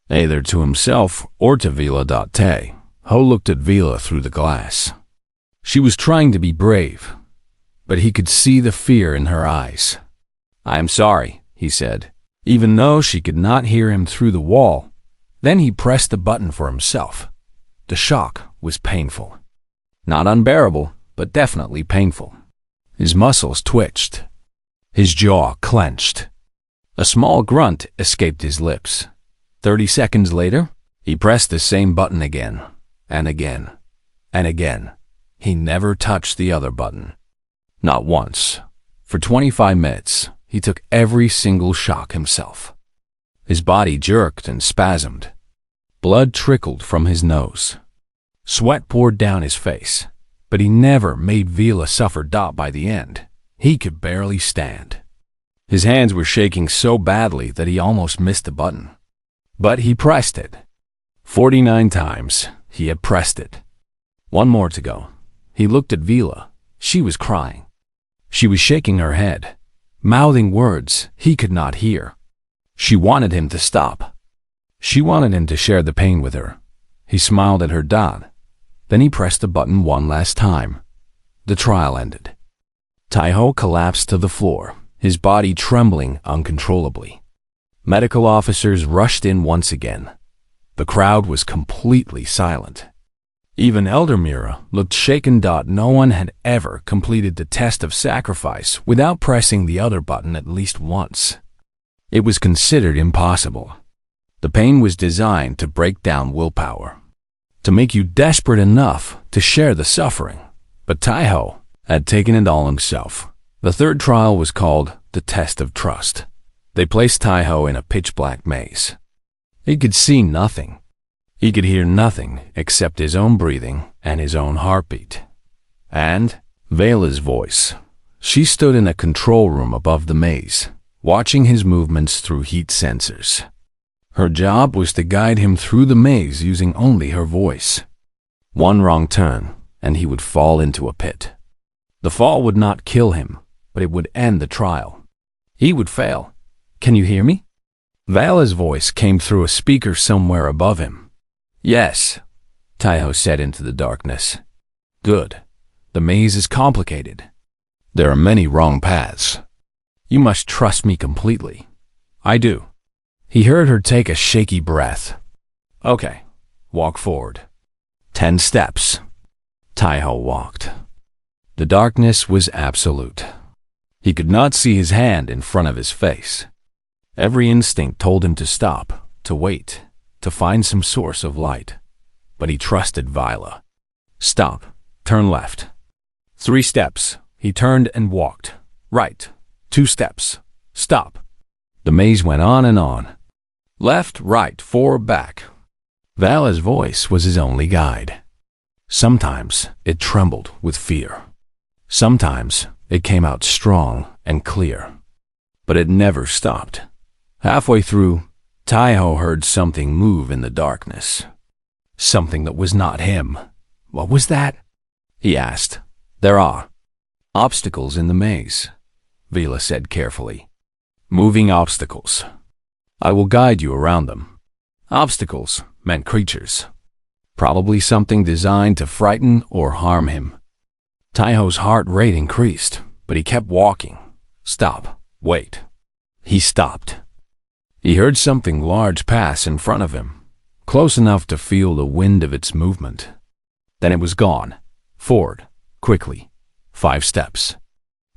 Either to himself or to Vila. Ho looked at Vila through the glass. She was trying to be brave, but he could see the fear in her eyes. "I am sorry," he said, even though she could not hear him through the wall. Then he pressed the button for himself. The shock was painful. Not unbearable, but definitely painful. His muscles twitched. His jaw clenched. A small grunt escaped his lips. 30 seconds later, he pressed the same button again, and again, and again. He never touched the other button. Not once. For 25 minutes, he took every single shock himself. His body jerked and spasmed. Blood trickled from his nose. Sweat poured down his face, but he never made Vila suffer. By the end, he could barely stand. His hands were shaking so badly that he almost missed the button. But he pressed it. 49 times he had pressed it. One more to go. He looked at Vila. She was crying. She was shaking her head, mouthing words he could not hear. She wanted him to stop. She wanted him to share the pain with her. He smiled at her. Then he pressed the button one last time. The trial ended. Taiho collapsed to the floor, his body trembling uncontrollably. Medical officers rushed in once again. The crowd was completely silent. Even Elder Mira looked shaken. No one had ever completed the test of sacrifice without pressing the other button at least once. It was considered impossible. The pain was designed to break down willpower, to make you desperate enough to share the suffering. But Taiho had taken it all himself. The third trial was called the Test of Trust. They placed Taiho in a pitch-black maze. He could see nothing. He could hear nothing except his own breathing and his own heartbeat. And Vela's voice. She stood in a control room above the maze, watching his movements through heat sensors. Her job was to guide him through the maze using only her voice. One wrong turn, and he would fall into a pit. The fall would not kill him, but it would end the trial. He would fail. "Can you hear me?" Vala's voice came through a speaker somewhere above him. "Yes," Taiho said into the darkness. "Good. The maze is complicated. There are many wrong paths. You must trust me completely." "I do." He heard her take a shaky breath. "Okay, walk forward." 10 steps. Taiho walked. The darkness was absolute. He could not see his hand in front of his face. Every instinct told him to stop, to wait, to find some source of light. But he trusted Vila. "Stop. Turn left." 3 steps. He turned and walked. "Right. 2 steps. Stop." The maze went on and on. Left, right, forward, back. Vala's voice was his only guide. Sometimes it trembled with fear. Sometimes it came out strong and clear. But it never stopped. Halfway through, Taiho heard something move in the darkness. Something that was not him. What was that? He asked. There are obstacles in the maze, Vila said carefully. Moving obstacles. I will guide you around them. Obstacles meant creatures. Probably something designed to frighten or harm him. Taiho's heart rate increased, but he kept walking. Stop. Wait. He stopped. He heard something large pass in front of him, close enough to feel the wind of its movement. Then it was gone. Forward. Quickly. 5 steps.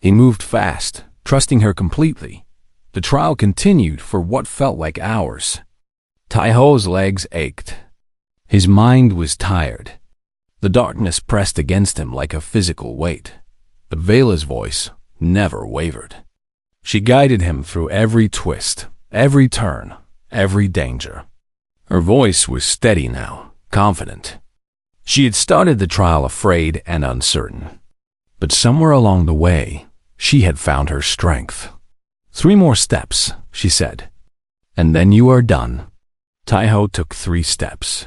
He moved fast, trusting her completely. The trial continued for what felt like hours. Taiho's legs ached. His mind was tired. The darkness pressed against him like a physical weight. But Vala's voice never wavered. She guided him through every twist, every turn, every danger. Her voice was steady now, confident. She had started the trial afraid and uncertain. But somewhere along the way, she had found her strength. 3 more steps, she said. And then you are done. Taiho took 3 steps.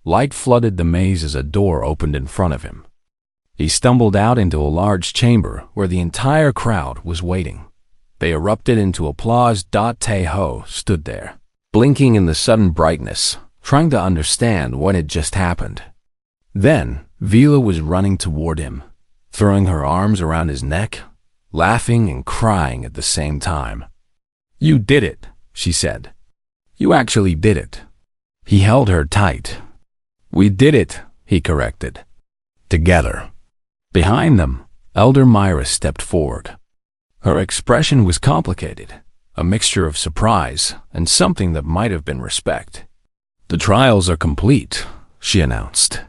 Light flooded the maze as a door opened in front of him. He stumbled out into a large chamber where the entire crowd was waiting. They erupted into applause. Taiho stood there, blinking in the sudden brightness, trying to understand what had just happened. Then, Vila was running toward him, throwing her arms around his neck, laughing and crying at the same time. You did it, she said. You actually did it. He held her tight. We did it, he corrected. Together. Behind them, Elder Myra stepped forward. Her expression was complicated, a mixture of surprise and something that might have been respect. The trials are complete, she announced.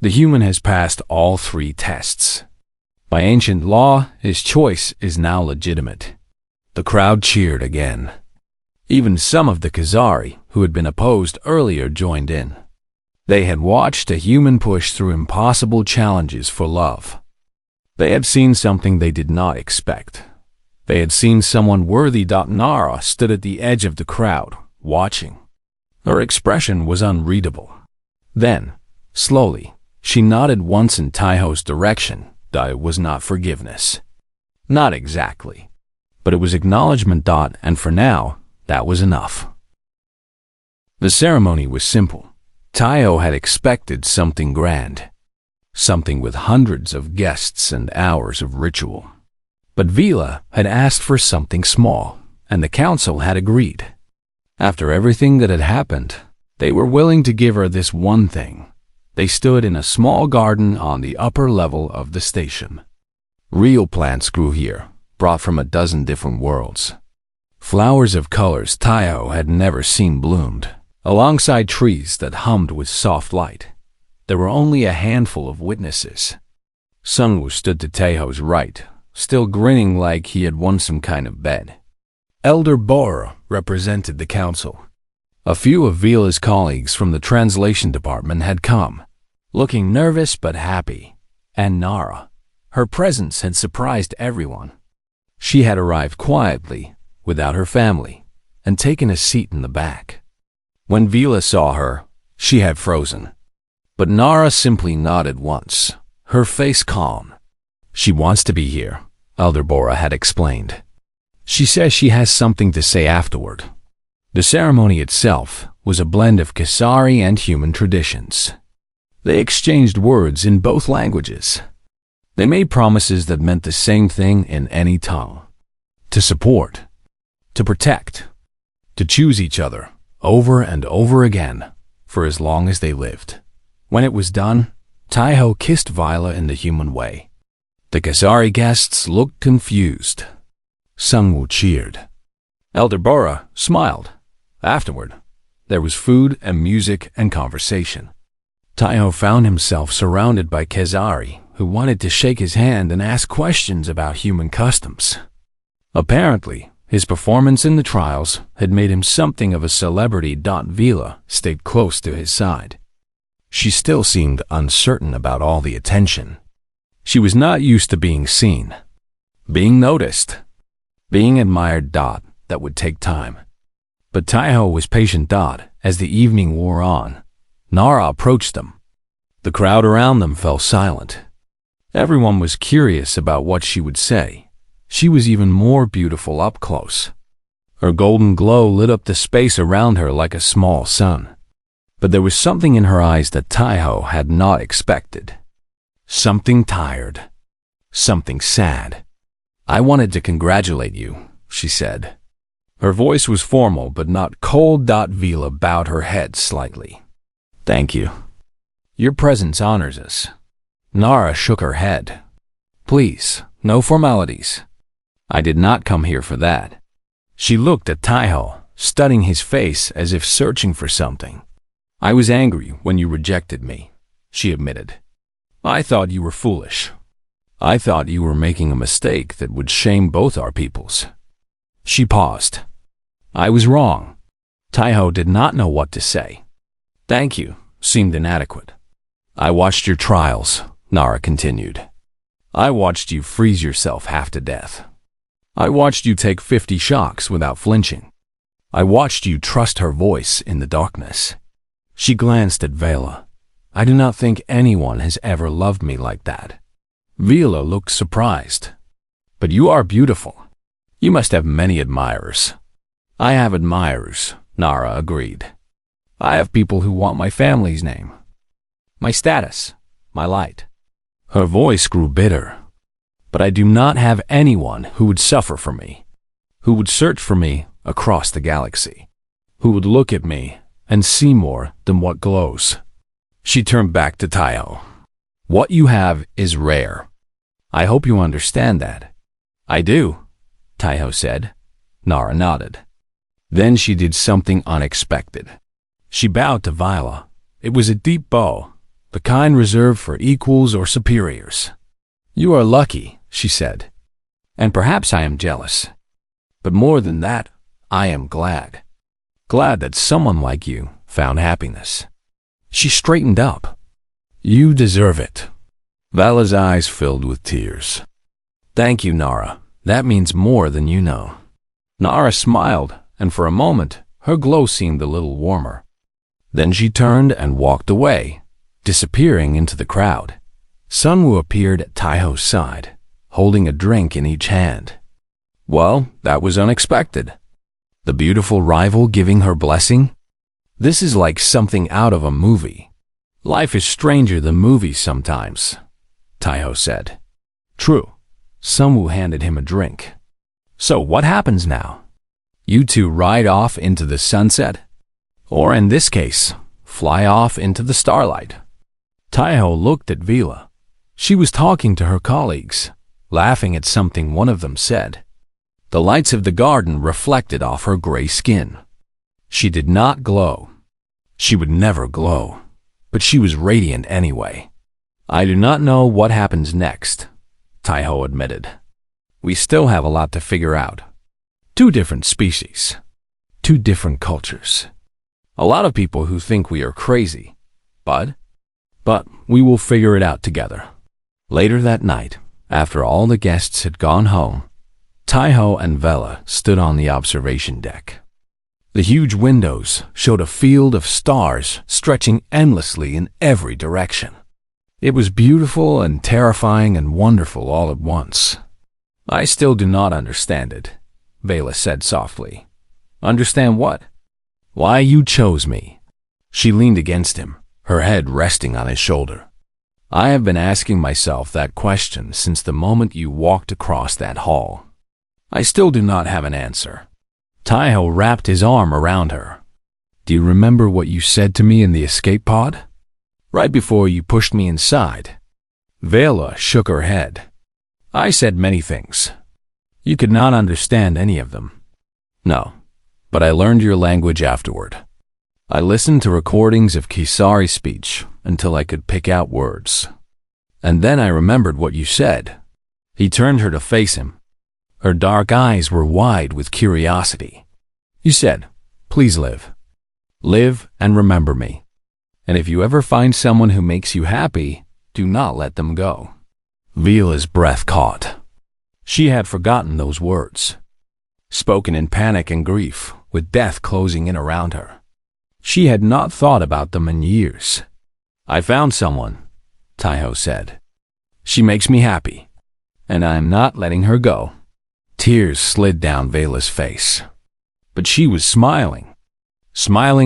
The human has passed all 3 tests. By ancient law, his choice is now legitimate. The crowd cheered again. Even some of the Khazari, who had been opposed earlier, joined in. They had watched a human push through impossible challenges for love. They had seen something they did not expect. They had seen someone worthy. Nara stood at the edge of the crowd, watching. Her expression was unreadable. Then, slowly, she nodded once in Taiho's direction. It was not forgiveness. Not exactly. But it was acknowledgement. And for now, that was enough. The ceremony was simple. Taiho had expected something grand. Something with hundreds of guests and hours of ritual. But Vila had asked for something small, and the council had agreed. After everything that had happened, they were willing to give her this one thing. They stood in a small garden on the upper level of the station. Real plants grew here, brought from a dozen different worlds. Flowers of colors Taiho had never seen bloomed, alongside trees that hummed with soft light. There were only a handful of witnesses. Sungwoo stood to Taiho's right, still grinning like he had won some kind of bet. Elder Bora represented the council. A few of Vila's colleagues from the translation department had come, looking nervous but happy. And Nara. Her presence had surprised everyone. She had arrived quietly, without her family, and taken a seat in the back. When Vila saw her, she had frozen. But Nara simply nodded once, her face calm. She wants to be here, Elder Bora had explained. She says she has something to say afterward. The ceremony itself was a blend of Khazari and human traditions. They exchanged words in both languages. They made promises that meant the same thing in any tongue. To support, to protect, to choose each other over and over again for as long as they lived. When it was done, Taiho kissed Vila in the human way. The Khazari guests looked confused. Sungwoo cheered. Elder Bora smiled. Afterward, there was food and music and conversation. Taiho found himself surrounded by Khazari who wanted to shake his hand and ask questions about human customs. Apparently, His performance in the trials had made him something of a celebrity. Vela stayed close to his side. She still seemed uncertain about all the attention. She was not used to being seen, being noticed, being admired. That would take time. But Taiho was patient. As the evening wore on, Nara approached them. The crowd around them fell silent. Everyone was curious about what she would say. She was even more beautiful up close. Her golden glow lit up the space around her like a small sun. But there was something in her eyes that Taiho had not expected. Something tired. Something sad. "I wanted to congratulate you," she said. Her voice was formal but not cold. Vela bowed her head slightly. "Thank you. Your presence honors us." Nara shook her head. "Please, no formalities. I did not come here for that." She looked at Taiho, studying his face as if searching for something. "I was angry when you rejected me," she admitted. "I thought you were foolish. I thought you were making a mistake that would shame both our peoples." She paused. "I was wrong." Taiho did not know what to say. "Thank you" seemed inadequate. "I watched your trials," Nara continued. "I watched you freeze yourself half to death. I watched you take 50 shocks without flinching. I watched you trust her voice in the darkness." She glanced at Vela. "I do not think anyone has ever loved me like that." Vela looked surprised. "But you are beautiful. You must have many admirers." "I have admirers," Nara agreed. "I have people who want my family's name, my status, my light." Her voice grew bitter. "But I do not have anyone who would suffer for me, who would search for me across the galaxy, who would look at me and see more than what glows." She turned back to Taiho. "What you have is rare. I hope you understand that." "I do," Taiho said. Nara nodded. Then she did something unexpected. She bowed to Vila. It was a deep bow, the kind reserved for equals or superiors. "You are lucky," she said. "And perhaps I am jealous. But more than that, I am glad. Glad that someone like you found happiness." She straightened up. "You deserve it." Vala's eyes filled with tears. "Thank you, Nara. That means more than you know." Nara smiled, and for a moment, her glow seemed a little warmer. Then she turned and walked away, disappearing into the crowd. Sunwoo appeared at Taiho's side, holding a drink in each hand. Well, that was unexpected. The beautiful rival giving her blessing? This is like something out of a movie. "Life is stranger than movies sometimes," Taiho said. "True." Sunwoo handed him a drink. "So what happens now? You two ride off into the sunset? Or in this case, fly off into the starlight?" Taiho looked at Vila. She was talking to her colleagues, laughing at something one of them said. The lights of the garden reflected off her gray skin. She did not glow. She would never glow, but she was radiant anyway. "I do not know what happens next," Taiho admitted. "We still have a lot to figure out. 2 different species, 2 different cultures. A lot of people who think we are crazy, but we will figure it out together." Later that night, after all the guests had gone home, Taiho and Vela stood on the observation deck. The huge windows showed a field of stars stretching endlessly in every direction. It was beautiful and terrifying and wonderful all at once. "I still do not understand it," Vela said softly. "Understand what?" "Why you chose me." She leaned against him, her head resting on his shoulder. "I have been asking myself that question since the moment you walked across that hall. I still do not have an answer." Taiho wrapped his arm around her. "Do you remember what you said to me in the escape pod? Right before you pushed me inside?" Vela shook her head. "I said many things. You could not understand any of them." "No, but I learned your language afterward. I listened to recordings of Kisari's speech until I could pick out words. And then I remembered what you said." He turned her to face him. Her dark eyes were wide with curiosity. You said, "Please live. Live and remember me. And if you ever find someone who makes you happy, do not let them go." Vila's breath caught. She had forgotten those words, spoken in panic and grief, with death closing in around her. She had not thought about them in years. "I found someone," Taiho said. "She makes me happy, and I am not letting her go." Tears slid down Vila's face, but she was smiling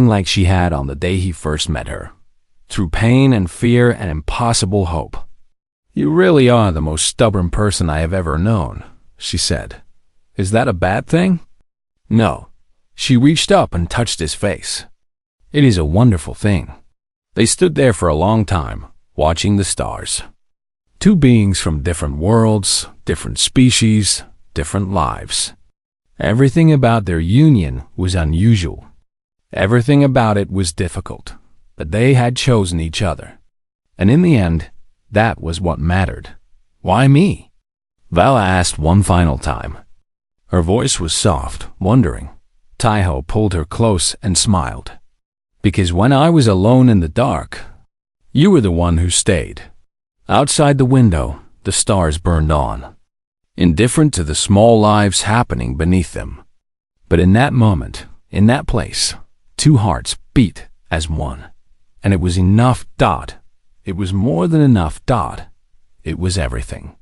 like she had on the day he first met her, through pain and fear and impossible hope. "You really are the most stubborn person I have ever known," she said. "Is that a bad thing?" "No." She reached up and touched his face. "It is a wonderful thing." They stood there for a long time, watching the stars. Two beings from different worlds, different species, different lives. Everything about their union was unusual. Everything about it was difficult, but they had chosen each other. And in the end, that was what mattered. "Why me?" Vala asked one final time. Her voice was soft, wondering. Taiho pulled her close and smiled. "Because when I was alone in the dark, you were the one who stayed." Outside the window, the stars burned on, indifferent to the small lives happening beneath them. But in that moment, in that place, two hearts beat as one. And it was enough. It was more than enough. It was everything.